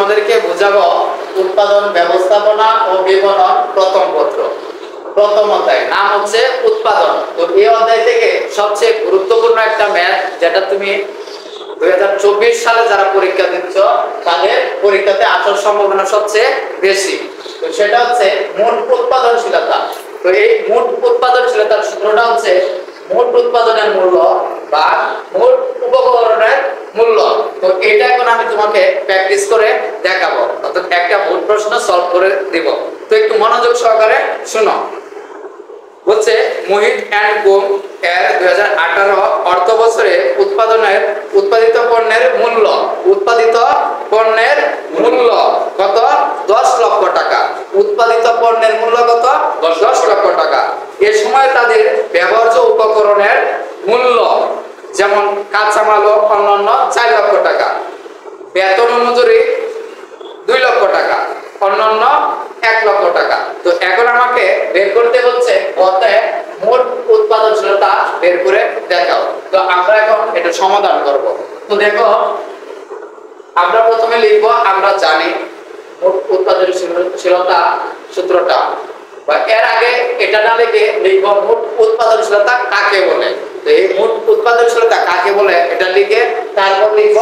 আমাদেরকে বোঝাবো উৎপাদন ব্যবস্থাপনা ও বিপণন প্রথম পত্র। প্রথম অধ্যায় নাম হচ্ছে উৎপাদন। তো এই অধ্যায় থেকে সবচেয়ে গুরুত্বপূর্ণ একটা ম্যাথ, যেটা তুমি 2024 সালে যারা পরীক্ষা দিচ্ছ তাদের পরীক্ষাতে আসার সম্ভাবনা সবচেয়ে বেশি। তো সেটা হচ্ছে মোট উৎপাদনশীলতা। তো এই মোট উৎপাদনশীলতার সূত্রটা হচ্ছে মোট উৎপাদনের মূল্য বা মোট উপকরণের মূল্য। তো এটা এখন আমি তোমাকে প্র্যাকটিস করে দেখাবো, অর্থাৎ একটা বোর্ড প্রশ্ন সলভ করে দিব। তো একটু মনোযোগ সহকারে শুনো। বলছে মোহিত এন্ড কো এর 2018 অর্থ বছরে উৎপাদিত পণ্যের মূল্য কত? 10 লক্ষ টাকা। উৎপাদিত পণ্যের মূল্য কত? 10 লক্ষ টাকা। এ সময় তাদের ব্যবহার্য উপকরণের মূল্য যেমন কাঁচামাল ও অন্যান্য 4 লক্ষ টাকা, বেতন ও মজুরি 2 লক্ষ টাকা, অন্যান্য 1 লক্ষ টাকা। তো এখন আমাকে বের করতে হচ্ছে মোট উৎপাদনশীলতা বের করে দেখাও। তো আমরা এখন এটা সমাধান করব। তো দেখো, আমরা প্রথমে লিখব, আমরা জানি মোট উৎপাদনশীলতা সূত্রটা, বা এর আগে এটা না লিখে লিখব মোট উৎপাদনশীলতা কাকে বলে। তো এই মোট উৎপাদনশীলতা কাকে বলে এটা লিখে তারপর লিখব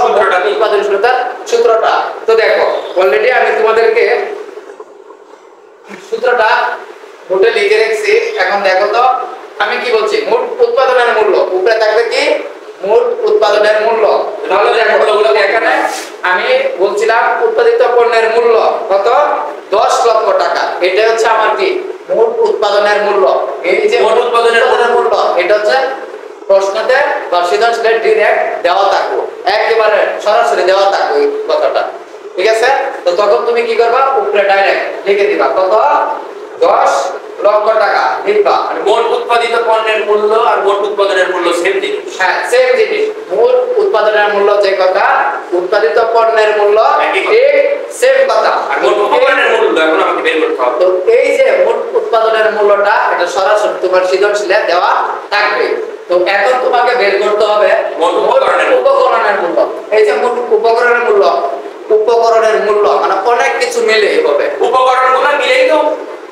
উৎপাদনশীলতার সূত্রটা। তো দেখো, অলরেডি আমি তোমাদেরকে সূত্রটা নোটে লিখে রেখেছি। এখন দেখো তো আমি কি বলছি, মোট উৎপাদনের মূল্য উপরে থাকবে কি মোট উৎপাদনের মূল্য। তাহলে দেখো এখানে আমি বলছিলাম উৎপাদিত পণ্যের মূল্য কত? 10 লক্ষ টাকা। এটা হচ্ছে আমার কি মোট উৎপাদনের মূল্য। এই যে মোট উৎপাদনের মূল্য, এটা হচ্ছে প্রশ্নতে বা সৃজনশীলে ডাইরেক্ট দেওয়া থাকবে, একেবারে সরাসরি দেওয়া থাকবে এই কথাটা, ঠিক আছে? তো তখন তুমি কি করবা, উপরে ডাইরেক্ট লিখে দিবা কত? 10 লক্ষ টাকা লিখবা। মানে মোট উৎপাদিত পণ্যের মূল্য আর মোট উৎপাদনের মূল্য সেম জিনিস। হ্যাঁ, সেম জিনিস। মোট উৎপাদনের মূল্য যে কথা, উৎপাদিত পণ্যের মূল্য ঠিক সেম কথা। আর মোট উপকরণের মূল্য এখন আমাকে বের করতে হবে। তো এই যে মোট উৎপাদনের মূল্যটা, এটা সরাসরি তোমার সৃজনশীলে দেওয়া থাকবে। তো এখন তোমাকে বের করতে হবে মোট উপকরণের মূল্য। এই যে মোট উপকরণের মূল্য মানে অনেক কিছু মিলে হবে, উপকরণগুলো মিলেই তো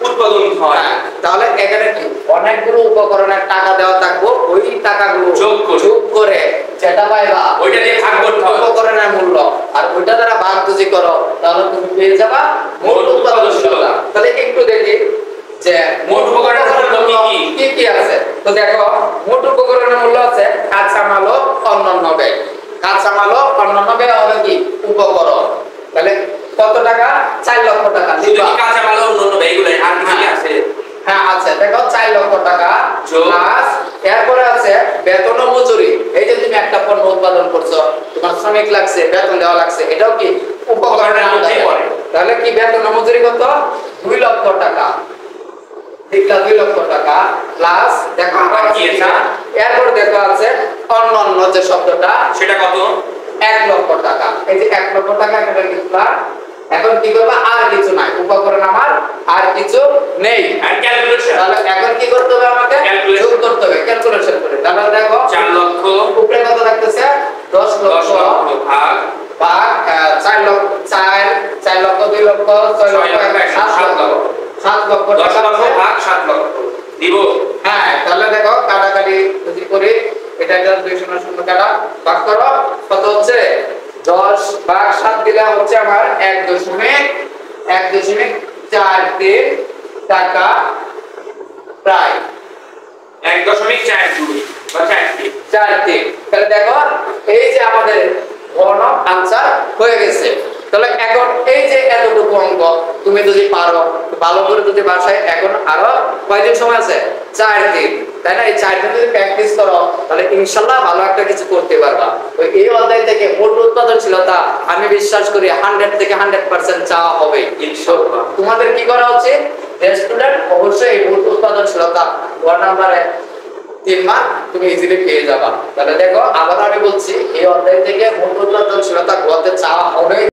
উৎপাদন হয়। তাহলে এখানে কি অনেকগুলো উপকরণের টাকা দেওয়া থাকবে, ওই টাকাগুলো যোগ করে যেটা পাইবা ওইটা দিয়ে ভাগ করতে হবে উপকরণের মূল্য, আর ওইটা দ্বারা ভাগ যদি করো তাহলে তুমি পেয়ে যাবা মোট উৎপাদনশীলতা। তাহলে একটু দেখি যে মোট উপকরণের মূল্য কি কি আছে। তো দেখো, মোট উপকরণের মূল্য আছে কাঁচামাল ও অন্যান্য ব্যয়। কাঁচামাল ও অন্যান্য ব্যয় হবে কি উপকরণ। তাহলে কত টাকা? 4 লক্ষ টাকা। যদি কাঁচামাল ও অন্যান্য ব্যয়গুলো আর কিছু কি আছে? হ্যাঁ আছে, দেখো 4 লক্ষ টাকা প্লাস এরপরে আছে বেতন ও মজুরি। এই যে তুমি একটা পণ্য উৎপাদন করছো, তোমার শ্রমিক লাগছে, বেতন দেওয়া লাগছে, এটাও কি উপকরণের মধ্যে পড়ে। তাহলে কি বেতন ও মজুরি কত? 2 লক্ষ টাকা। ঠিকলা 2 লক্ষ টাকা প্লাস দেখো কি এটা, এরপর দেখো আছে অন্যান্য যে শব্দটা, সেটা কত? 1 লক্ষ টাকা। এই যে 1 লক্ষ টাকা এটা লিখলাম। এখন কি করব, আর কিছু নাই, উপকরণ আমার আর কিছু নেই। আর ক্যালকুলেশন, তাহলে এখন কি করতে হবে, আমাকে যোগ করতে হবে, ক্যালকুলেশন করে। তাহলে দেখো 4 লক্ষ উপরে কত থাকতেছে? 10 লক্ষ ভাগ 4 লক্ষ 4 লক্ষ 2 লক্ষ 6 লক্ষ 7 লক্ষ 7 লক্ষ 10 লক্ষ ভাগ 7 লক্ষ দিব। হ্যাঁ, তাহলে দেখো কাটাকাটি যদি করি, এটা 2 শূন্য শূন্য কাটা ভাগ করো, কত হচ্ছে? 10 ভাগ 7 দিলে হচ্ছে আমার 1.43 টাকা, প্রায় 1.42 বা 43। তাহলে দেখো এই যে আমাদের ঘন আনসার হয়ে গেছে। তাহলে এখন এই যে এতটুকু অঙ্ক তুমি যদি পারো ভালো করে, যদি বাসায় এখন আরো কয়দিন সময় আছে? 4 দিন, তাই না? এই 4 দিন যদি প্র্যাকটিস করো তাহলে ইনশাআল্লাহ ভালো একটা কিছু করতে পারবা। তো এই অধ্যায় থেকে মোট উৎপাদনশীলতা আমি বিশ্বাস করি 100 থেকে 100% চাওয়া হবে ইনশাআল্লাহ। তোমাদের কি করা উচিত? স্টুডেন্ট অবশ্যই এই মোট উৎপাদনশীলতা 1 নম্বরে 3 মার্ক তুমি ইজিলি পেয়ে যাবা। তাহলে দেখো, আবার আমি বলছি, এই অধ্যায় থেকে মোট উৎপাদনশীলতা গতে চাওয়া হবে।